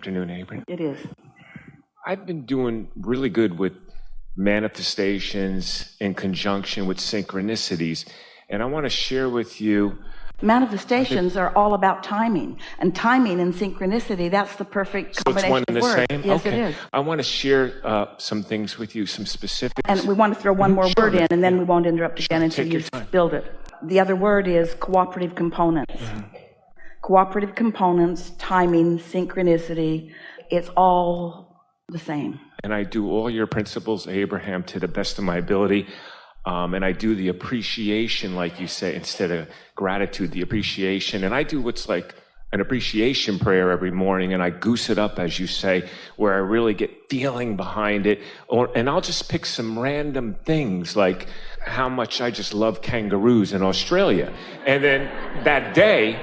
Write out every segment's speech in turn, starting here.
afternoon, Abraham. It is. I've been doing really good with manifestations in conjunction with synchronicities, and I want to share with you. Manifestations are all about timing, and timing and synchronicity, that's the perfect combination So it's one and of the words. same? Yes, Okay. it is. I want to share some things with you, some specifics. And we want to throw one more Sure. word in, and then we won't interrupt again until Take your you've time. spilled it. The other word is cooperative components. Cooperative components, timing, synchronicity, it's all the same. And I do all your principles, Abraham, to the best of my ability. And I do the appreciation, like you say, instead of gratitude, the appreciation. And I do what's like an appreciation prayer every morning, and I goose it up, as you say, where I really get feeling behind it. And I'll just pick some random things, like how much I just love kangaroos in Australia. And then that day,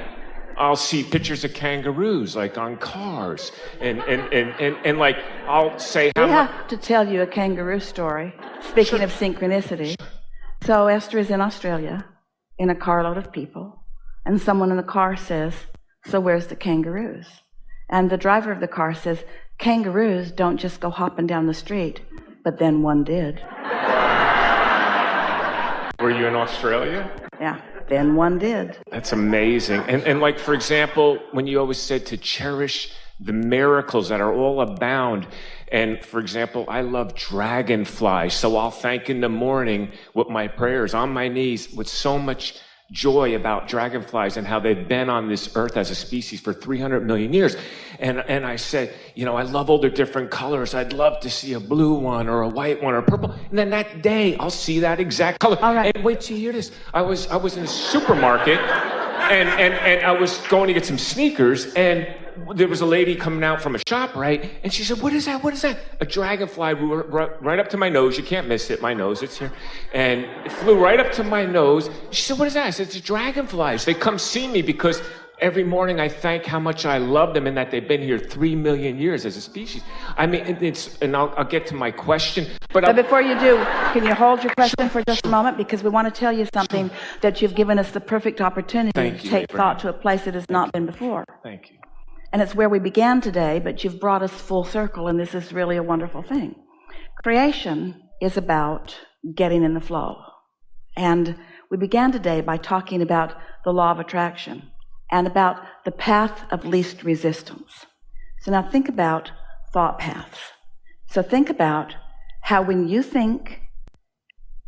I'll see pictures of kangaroos, like on cars. And like, I'll say how We much. have to tell you a kangaroo story, speaking of synchronicity. So Esther is in Australia in a carload of people, and someone in the car says, "So where's the kangaroos?" And the driver of the car says, "Kangaroos don't just go hopping down the street," but then one did. Were you in Australia? Yeah, then one did. That's amazing. And like, for example, when you always said to cherish the miracles that are all abound. And for example, I love dragonflies. So I'll thank in the morning with my prayers on my knees with so much joy about dragonflies and how they've been on this earth as a species for 300 million years. And I said, you know, I love all the different colors. I'd love to see a blue one or a white one or purple. And then that day I'll see that exact color. All right. And wait till you hear this. I was in a supermarket and I was going to get some sneakers, and there was a lady coming out from a shop, right? And she said, what is that? What is that? A dragonfly right up to my nose. You can't miss it. My nose, it's here. And it flew right up to my nose. She said, what is that? I said, it's dragonflies. They come see me because every morning I thank how much I love them and that they've been here 3 million years as a species. I mean, and I'll get to my question. But before you do, can you hold your question for just a moment? Because we want to tell you something that you've given us the perfect opportunity Thank to you, take Abraham. thought to a place it has not been before. Thank you. And it's where we began today, but you've brought us full circle, and this is really a wonderful thing. Creation is about getting in the flow. And we began today by talking about the law of attraction and about the path of least resistance. So now think about thought paths. So think about how when you think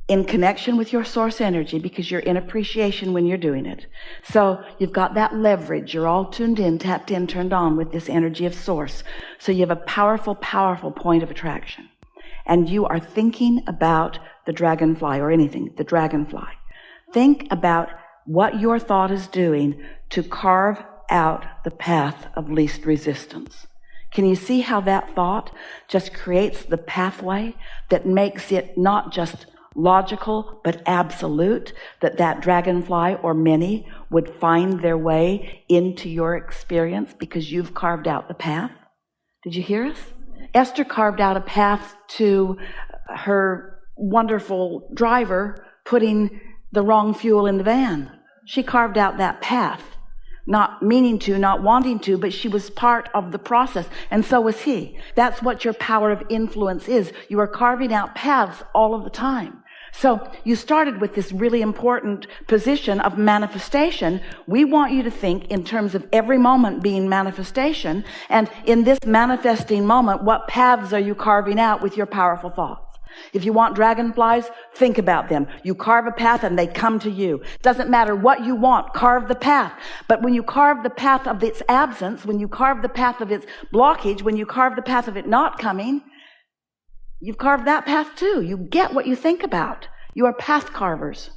in connection with your source energy, because you're in appreciation when you're doing it. So you've got that leverage. You're all tuned in, tapped in, turned on with this energy of source. So you have a powerful, powerful point of attraction. And you are thinking about the dragonfly or anything, the dragonfly. Think about what your thought is doing to carve out the path of least resistance. Can you see how that thought just creates the pathway that makes it not just logical, but absolute, that dragonfly or many would find their way into your experience because you've carved out the path? Did you hear us? Esther carved out a path to her wonderful driver putting the wrong fuel in the van. She carved out that path, not meaning to, not wanting to, but she was part of the process, and so was he. That's what your power of influence is. You are carving out paths all of the time. So you started with this really important position of manifestation. We want you to think in terms of every moment being manifestation. And in this manifesting moment, what paths are you carving out with your powerful thoughts? If you want dragonflies, think about them. You carve a path and they come to you. Doesn't matter what you want, carve the path. But when you carve the path of its absence, when you carve the path of its blockage, when you carve the path of it not coming, you've carved that path too. You get what you think about. You are path carvers.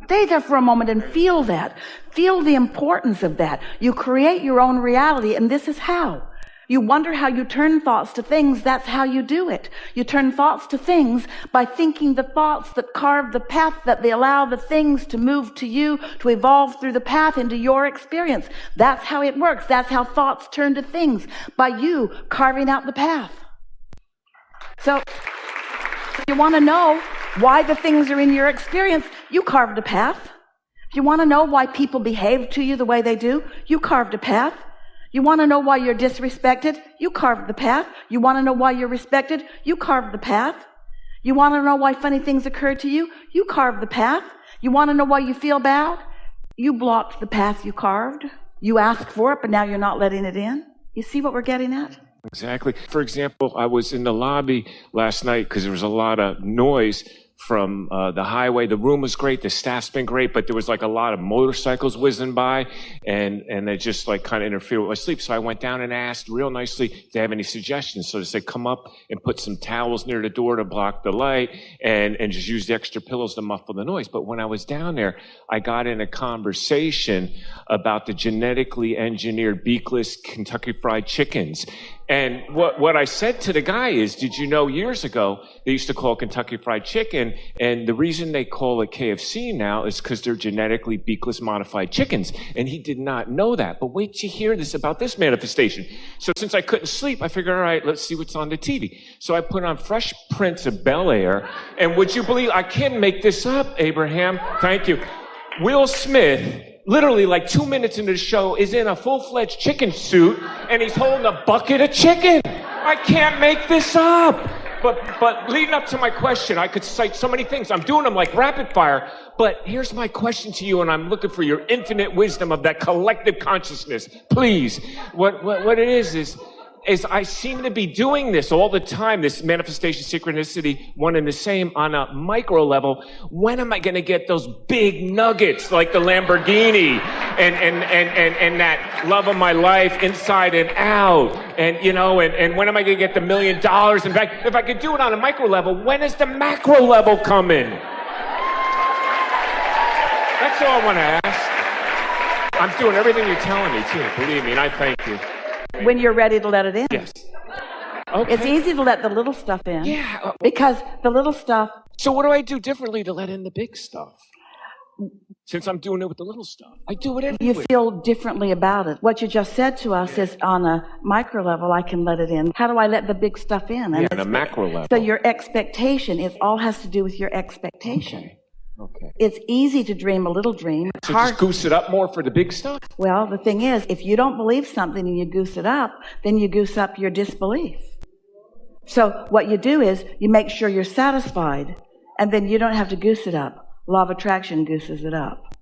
Stay there for a moment and feel that. Feel the importance of that. You create your own reality, and this is how. You wonder how you turn thoughts to things. That's how you do it. You turn thoughts to things by thinking the thoughts that carve the path, that they allow the things to move to you, to evolve through the path into your experience. That's how it works. That's how thoughts turn to things, by you carving out the path. So if you want to know why the things are in your experience, you carved a path. If you want to know why people behave to you the way they do, you carved a path. You want to know why you're disrespected? You carved the path. You want to know why you're respected? You carved the path. You want to know why funny things occur to you? You carved the path. You want to know why you feel bad? You blocked the path you carved. You asked for it, but now you're not letting it in. You see what we're getting at? Exactly. For example, I was in the lobby last night because there was a lot of noise from the highway. The room was great. The staff's been great, but there was like a lot of motorcycles whizzing by, and they just like kind of interfered with my sleep. So I went down and asked real nicely if they have any suggestions. So they said, come up and put some towels near the door to block the light, and just use the extra pillows to muffle the noise. But when I was down there, I got in a conversation about the genetically engineered beakless Kentucky Fried Chickens. And what I said to the guy is, did you know years ago they used to call Kentucky Fried Chicken, and the reason they call it KFC now is because they're genetically beakless modified chickens. And he did not know that. But wait till you hear this about this manifestation. So since I couldn't sleep, I figured, all right, let's see what's on the TV. So I put on Fresh Prince of Bel-Air, and would you believe, I can't make this up, Abraham. Thank you. Will Smith, literally like 2 minutes into the show, is in a full-fledged chicken suit, and he's holding a bucket of chicken. I can't make this up. But leading up to my question, I could cite so many things. I'm doing them like rapid fire. But here's my question to you, and I'm looking for your infinite wisdom of that collective consciousness. Please. What it is I seem to be doing this all the time, this manifestation, synchronicity, one and the same on a micro level. When am I going to get those big nuggets like the Lamborghini and that love of my life inside and out? And, you know, and when am I going to get the $1 million? In fact, if I could do it on a micro level, when is the macro level coming? That's all I want to ask. I'm doing everything you're telling me, too. Believe me, and I thank you. When you're ready to let it in. Yes. Okay. It's easy to let the little stuff in. Yeah. Because the little stuff. So what do I do differently to let in the big stuff? Since I'm doing it with the little stuff. I do it everywhere. You feel differently about it. What you just said to us is on a micro level, I can let it in. How do I let the big stuff in? And on a macro level. So your expectation, it all has to do with your expectation. Okay. It's easy to dream a little dream. It's so hard. Just goose it up more for the big stuff? Well, the thing is, if you don't believe something and you goose it up, then you goose up your disbelief. So what you do is you make sure you're satisfied, and then you don't have to goose it up. Law of attraction gooses it up.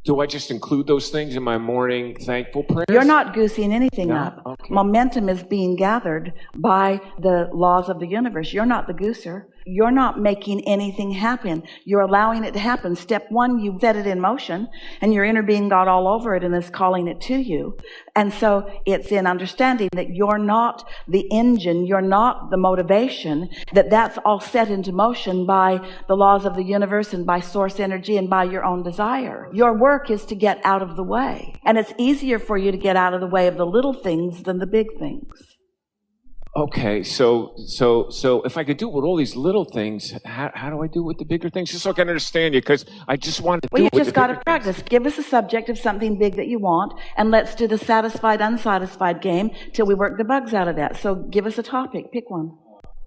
Do I just include those things in my morning thankful prayers? You're not goosing anything up. Okay. Momentum is being gathered by the laws of the universe. You're not the gooser. You're not making anything happen. You're allowing it to happen. Step one, you set it in motion, and your inner being got all over it and is calling it to you. And so it's in understanding that you're not the engine, you're not the motivation, that's all set into motion by the laws of the universe and by source energy and by your own desire. Your work is to get out of the way. And it's easier for you to get out of the way of the little things than the big things. Okay, so if I could do it with all these little things, how do I do it with the bigger things? Just so I can understand you, because I just want to do it with the bigger things. Well, you just got to practice. Give us a subject of something big that you want, and let's do the satisfied, unsatisfied game till we work the bugs out of that. So give us a topic. Pick one.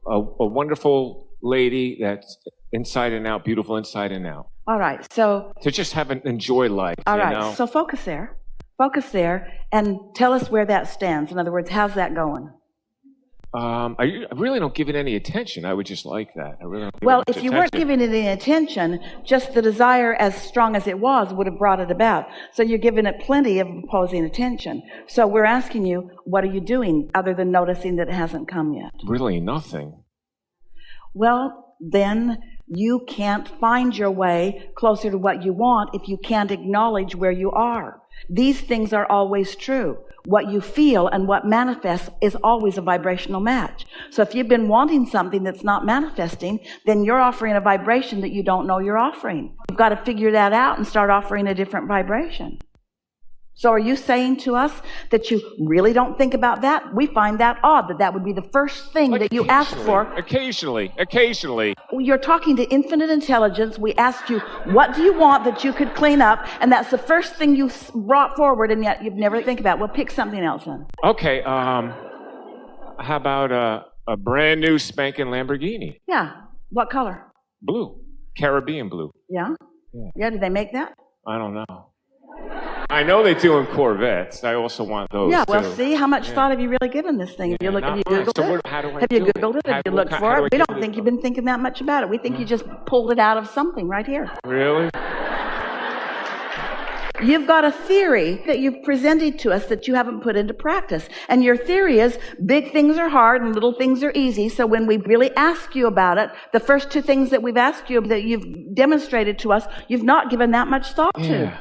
A wonderful lady that's inside and out, beautiful inside and out. All right, so... To just enjoy life, all right, know? So focus there. Focus there, and tell us where that stands. In other words, how's that going? I really don't give it any attention. I would just like that. I really don't give well, it much if you attention. weren't giving it any attention, just the desire, as strong as it was, would have brought it about. So you're giving it plenty of opposing attention. So we're asking you, what are you doing other than noticing that it hasn't come yet? Really nothing. Well, then you can't find your way closer to what you want if you can't acknowledge where you are. These things are always true. What you feel and what manifests is always a vibrational match. So if you've been wanting something that's not manifesting, then you're offering a vibration that you don't know you're offering. You've got to figure that out and start offering a different vibration. So are you saying to us that you really don't think about that? We find that odd, that would be the first thing that you ask for. Occasionally. You're talking to infinite intelligence. We asked you, what do you want that you could clean up? And that's the first thing you brought forward, and yet you've never think about it. Well, pick something else then. Okay, how about a brand new spanking Lamborghini? Yeah. What color? Blue. Caribbean blue. Yeah? Yeah, did they make that? I don't know. I know they do in Corvettes. I also want those, Yeah, well, too. see, how much thought have you really given this thing? Have you not much. Googled So it? how do I Have you do it? Googled it? Have you looked for it? We don't think you've been thinking that much about it. We think you just pulled it out of something right here. Really? You've got a theory that you've presented to us that you haven't put into practice. And your theory is big things are hard and little things are easy. So when we really ask you about it, the first two things that we've asked you that you've demonstrated to us, you've not given that much thought to.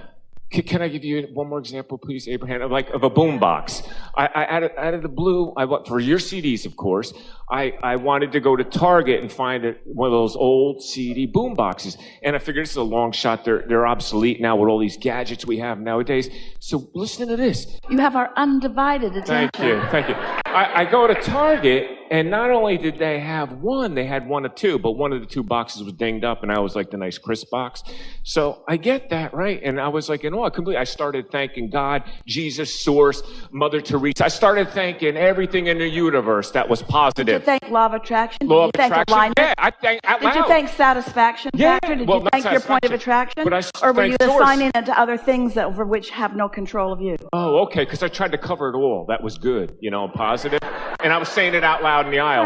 Can I give you one more example, please, Abraham? Like of a boombox. I out of the blue, for your CDs, of course. I wanted to go to Target and find one of those old CD boom boxes. And I figured this is a long shot. They're obsolete now with all these gadgets we have nowadays. So listen to this. You have our undivided attention. Thank you. I go to Target, and not only did they have one, they had one or two, but one of the two boxes was dinged up, and I was like the nice crisp box. So I get that, right? And I was like, I started thanking God, Jesus, Source, Mother Teresa. I started thanking everything in the universe that was positive. Did you thank law of attraction? Law of Did you thank attraction? alignment? Yeah, I thank out loud. Did you thank satisfaction factor? Did you not thank your point of attraction? But or were you thanked Source. assigning it to other things over which have no control of you? Oh, okay, because I tried to cover it all. That was good, positive. And I was saying it out loud in the aisle.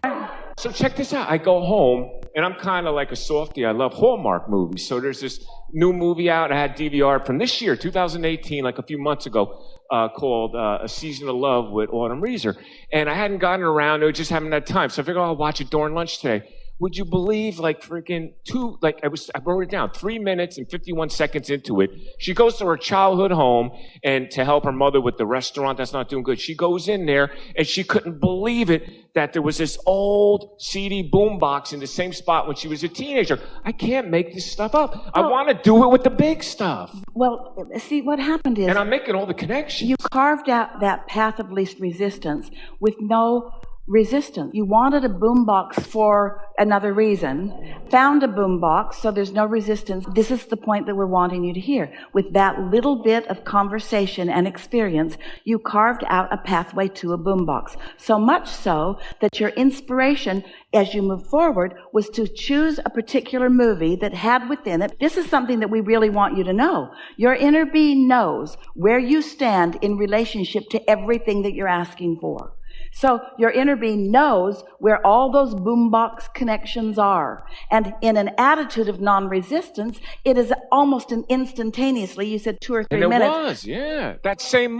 So check this out. I go home, and I'm kind of like a softie. I love Hallmark movies. So there's this new movie out. I had DVR from this year, 2018, like a few months ago, called A Season of Love with Autumn Reeser. And I hadn't gotten around to it, just haven't had time. So I figured, I'll watch it during lunch today. Would you believe, I wrote it down, 3 minutes and 51 seconds into it. She goes to her childhood home and to help her mother with the restaurant that's not doing good. She goes in there and she couldn't believe it that there was this old CD boombox in the same spot when she was a teenager. I can't make this stuff up. I want to do it with the big stuff. Well, see, what happened is... And I'm making all the connections. You carved out that path of least resistance with no resistance. You wanted a boombox for another reason, found a boombox, so there's no resistance. This is the point that we're wanting you to hear. With that little bit of conversation and experience, you carved out a pathway to a boombox. So much so that your inspiration as you move forward was to choose a particular movie that had within it. This is something that we really want you to know. Your inner being knows where you stand in relationship to everything that you're asking for. So your inner being knows where all those boombox connections are. And in an attitude of non-resistance, it is almost an instantaneously, you said 2 or 3 minutes. And it was, yeah. That same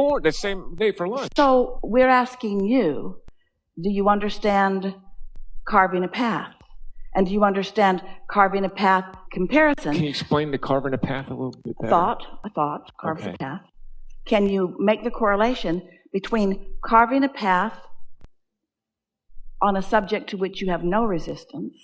day for lunch. So we're asking you, do you understand carving a path? And do you understand carving a path comparison? Can you explain the carving a path a little bit better? A thought carves a path. Can you make the correlation between carving a path on a subject to which you have no resistance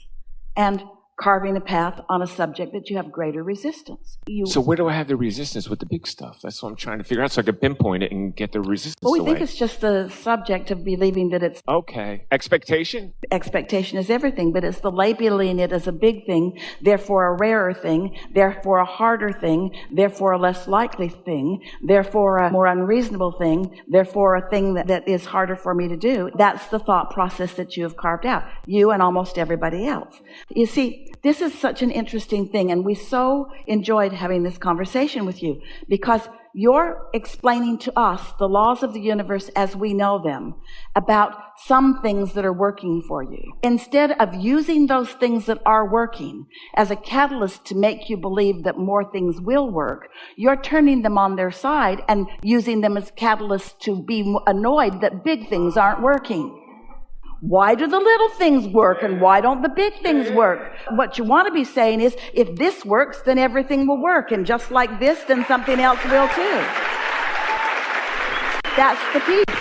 and carving a path on a subject that you have greater resistance? So where do I have the resistance with the big stuff? That's what I'm trying to figure out so I can pinpoint it and get the resistance Well, we away. think it's just the subject of believing that it's... Okay. Expectation? Expectation is everything, but it's the labeling it as a big thing, therefore a rarer thing, therefore a harder thing, therefore a less likely thing, therefore a more unreasonable thing, therefore a thing that is harder for me to do. That's the thought process that you have carved out, you and almost everybody else. You see, this is such an interesting thing, and we so enjoyed having this conversation with you because you're explaining to us the laws of the universe as we know them about some things that are working for you. Instead of using those things that are working as a catalyst to make you believe that more things will work, you're turning them on their side and using them as catalysts to be annoyed that big things aren't working. Why do the little things work and why don't the big things work? What you want to be saying is, if this works, then everything will work. And just like this, then something else will too. That's the piece.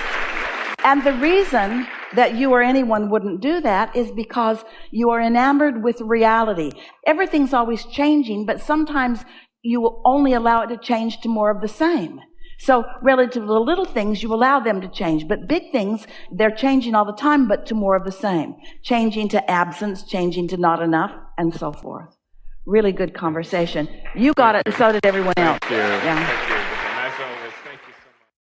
And the reason that you or anyone wouldn't do that is because you are enamored with reality. Everything's always changing, but sometimes you only allow it to change to more of the same. So relative to the little things, you allow them to change. But big things, they're changing all the time, but to more of the same. Changing to absence, changing to not enough, and so forth. Really good conversation. You got it, and so did everyone else. Thank you. Yeah. Thank you.